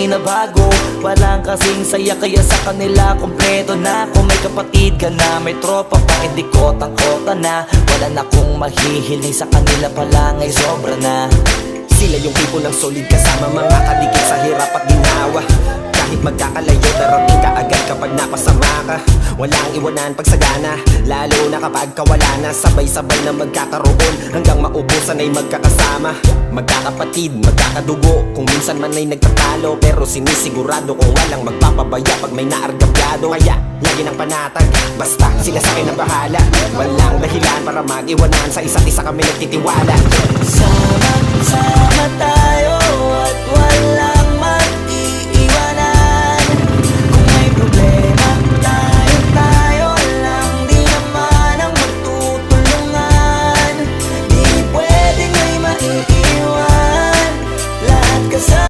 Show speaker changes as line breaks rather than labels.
binabago. Walang kasing saya kaya sa kanila kompleto na. Kung may kapatid ka na, may tropa pa, hindi kotang-kota na. Wala na kong mahihiling sa kanila palang ay sobra na.
Sila yung tipo ng solid kasama, mga kadikit sa hirap at ginawa. Kahit magkakalayo, darating ka agad kapag napasama ka. Walang iwanan pagsagana, lalo na kapag kawala na. Sabay-sabay na magkakaroon, hanggang maubusan ay magkakasama. Magkakapatid, magkakadugo, kung minsan man ay nagtatalo, pero sinisigurado kung walang magpapabaya pag may naargabyado. Kaya lagi ng panatag, basta sila sa akin ang bahala. Walang dahilan para mag-iwanan, sa isa't isa kami nagtitiwala.
Sama-sama tayo at